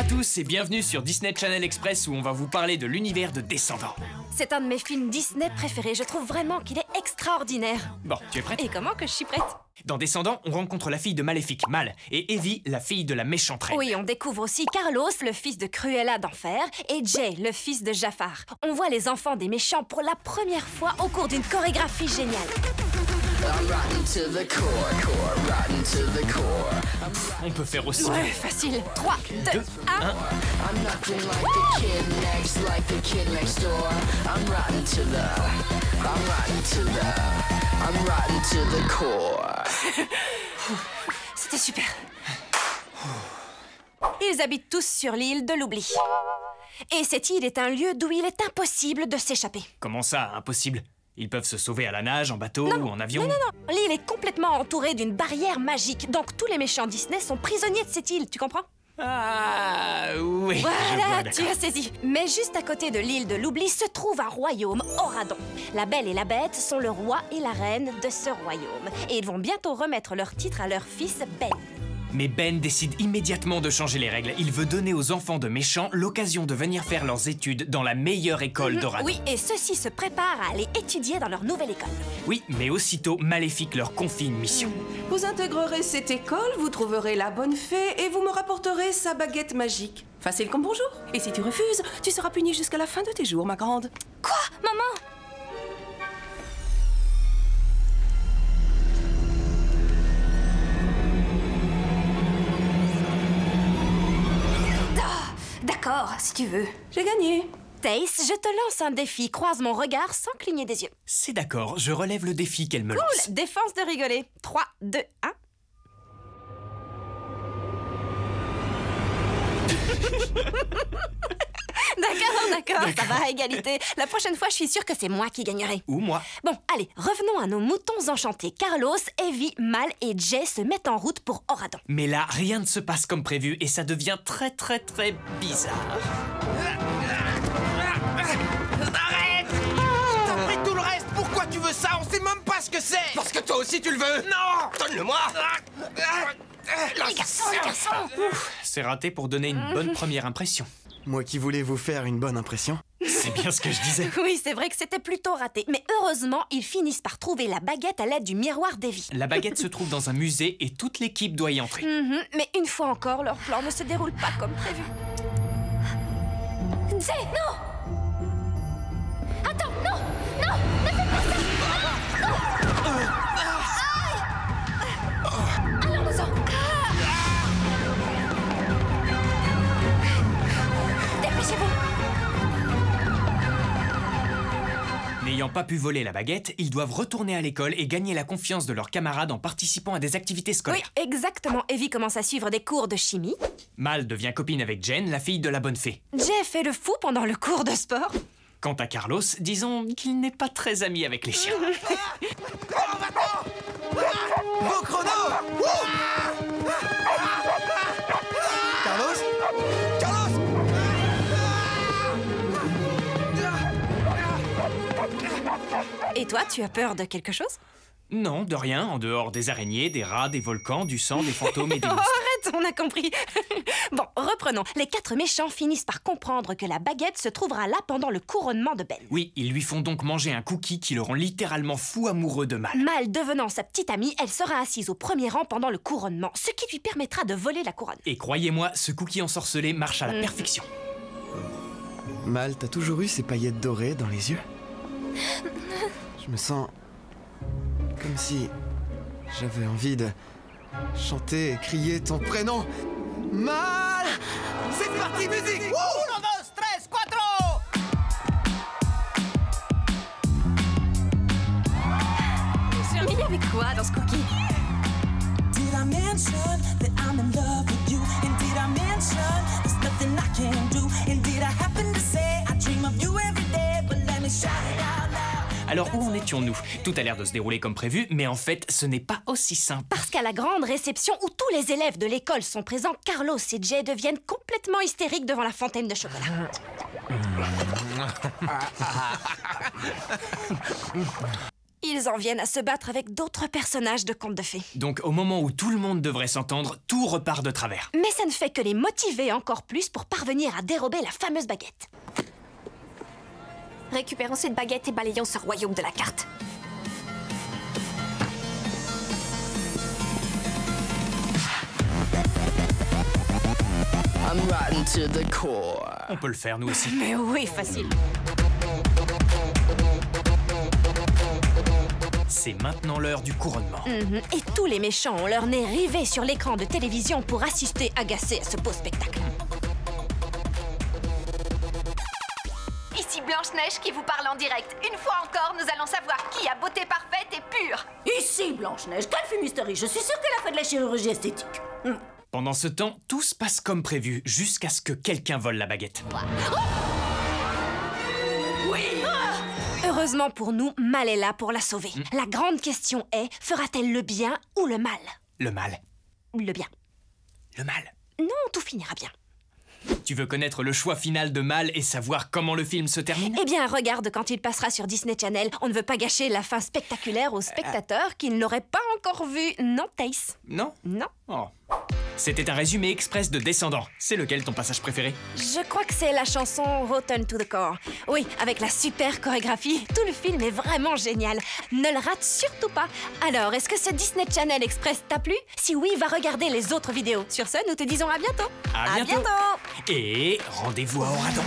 à tous et bienvenue sur Disney Channel Express où on va vous parler de l'univers de Descendants. C'est un de mes films Disney préférés, je trouve vraiment qu'il est extraordinaire. Bon, tu es prête? Et comment que je suis prête? Dans Descendants, on rencontre la fille de Maléfique, Mal, et Evie, la fille de la méchante reine. Oui, on découvre aussi Carlos, le fils de Cruella d'Enfer, et Jay, le fils de Jafar. On voit les enfants des méchants pour la première fois au cours d'une chorégraphie géniale. On peut faire aussi. Ouais, facile. 3, 2, 1. C'était super. Ils habitent tous sur l'île de l'oubli. Et cette île est un lieu d'où il est impossible de s'échapper. Comment ça, impossible? Ils peuvent se sauver à la nage, en bateau ou en avion? Non. L'île est complètement entourée d'une barrière magique. Donc tous les méchants Disney sont prisonniers de cette île, tu comprends? Ah, oui. je vois, Voilà, d'accord. tu as saisi. Mais juste à côté de l'île de l'oubli se trouve un royaume, Auradon. La Belle et la Bête sont le roi et la reine de ce royaume. Et ils vont bientôt remettre leur titre à leur fils Ben. Mais Ben décide immédiatement de changer les règles. Il veut donner aux enfants de méchants l'occasion de venir faire leurs études dans la meilleure école d'Auradon. Oui, et ceux-ci se préparent à aller étudier dans leur nouvelle école. Oui, mais aussitôt, Maléfique leur confie une mission. Vous intégrerez cette école, vous trouverez la bonne fée et vous me rapporterez sa baguette magique. Facile comme bonjour. Et si tu refuses, tu seras punie jusqu'à la fin de tes jours, ma grande. Quoi, maman? D'accord, si tu veux. J'ai gagné. Tace, je te lance un défi. Croise mon regard sans cligner des yeux. C'est d'accord, je relève le défi qu'elle me lance. Cool, défense de rigoler. 3, 2, 1. D'accord, ça va, égalité. La prochaine fois, je suis sûre que c'est moi qui gagnerai. Ou moi. Bon, allez, revenons à nos moutons enchantés. Carlos, Evie, Mal et Jay se mettent en route pour Auradon. Mais là, rien ne se passe comme prévu et ça devient très bizarre. Arrête! T'as pris tout le reste, pourquoi tu veux ça? On sait même pas ce que c'est! Parce que toi aussi tu le veux! Non! Donne-le-moi! Les garçons! C'est raté pour donner une bonne première impression. Moi qui voulais vous faire une bonne impression. C'est bien ce que je disais. Oui, c'est vrai que c'était plutôt raté. Mais heureusement, ils finissent par trouver la baguette à l'aide du miroir d'Evie. La baguette se trouve dans un musée et toute l'équipe doit y entrer. Mais une fois encore, leur plan ne se déroule pas comme prévu. Jay, non! Attends, non! Non! Ne fais pas ça! Allons-nous-en! Dépêchez-vous! N'ayant pas pu voler la baguette, ils doivent retourner à l'école et gagner la confiance de leurs camarades en participant à des activités Oui, scolaires. exactement. Evie commence à suivre des cours de chimie. Mal devient copine avec Jen, la fille de la bonne fée. Jay fait le fou pendant le cours de sport. Quant à Carlos, disons qu'il n'est pas très ami avec les chiens. Beau chrono! Carlos? Carlos! Et toi, tu as peur de quelque chose? Non, de rien, en dehors des araignées, des rats, des volcans, du sang, des fantômes et des Oh, monstres. arrête, on a compris. Bon, reprenons. Les 4 méchants finissent par comprendre que la baguette se trouvera là pendant le couronnement de Ben. Oui, ils lui font donc manger un cookie qui le rend littéralement fou amoureux de Mal. Mal devenant sa petite amie, elle sera assise au premier rang pendant le couronnement, ce qui lui permettra de voler la couronne. Et croyez-moi, ce cookie ensorcelé marche à la perfection. Mal, t'as toujours eu ces paillettes dorées dans les yeux? Je me sens comme si j'avais envie de chanter et crier ton prénom. Mal! C'est parti, musique! Uno, dos, tres, cuatro! Mais avec quoi dans ce cookie? Did I mention that I'm in love with you? And did I mention there's nothing I can do? And did I happen to say I dream of you every day? But let me shout it out loud. Alors où en étions-nous? Tout a l'air de se dérouler comme prévu, mais en fait, ce n'est pas aussi simple. Parce qu'à la grande réception où tous les élèves de l'école sont présents, Carlos et Jay deviennent complètement hystériques devant la fontaine de chocolat. Ils en viennent à se battre avec d'autres personnages de contes de fées. Donc au moment où tout le monde devrait s'entendre, tout repart de travers. Mais ça ne fait que les motiver encore plus pour parvenir à dérober la fameuse baguette. Récupérons cette baguette et balayons ce royaume de la carte. I'm rotten to the core. On peut le faire, nous aussi. Mais oui, facile. C'est maintenant l'heure du couronnement. Et tous les méchants ont leur nez rivé sur l'écran de télévision pour assister agacés à ce beau spectacle. Ici Blanche-Neige qui vous parle en direct. Une fois encore, nous allons savoir qui a beauté parfaite et pure. Ici, Blanche-Neige, Calfi Mystery, je suis sûre qu'elle a fait de la chirurgie esthétique. Pendant ce temps, tout se passe comme prévu, jusqu'à ce que quelqu'un vole la baguette. Heureusement pour nous, Mal est là pour la sauver. La grande question est, fera-t-elle le bien ou le mal? Le mal. Le bien. Le mal. Non, tout finira bien. Tu veux connaître le choix final de Mal et savoir comment le film se termine? Eh bien, regarde quand il passera sur Disney Channel. On ne veut pas gâcher la fin spectaculaire aux spectateurs qui ne l'auraient pas encore vu. Non, Thaïs? Non? Non. Oh. C'était un résumé express de Descendants. C'est lequel ton passage préféré? Je crois que c'est la chanson Rotten to the Core. Oui, avec la super chorégraphie, tout le film est vraiment génial. Ne le rate surtout pas. Alors, est-ce que ce Disney Channel Express t'a plu? Si oui, va regarder les autres vidéos. Sur ce, nous te disons à bientôt. À bientôt. Et rendez-vous à Oradon.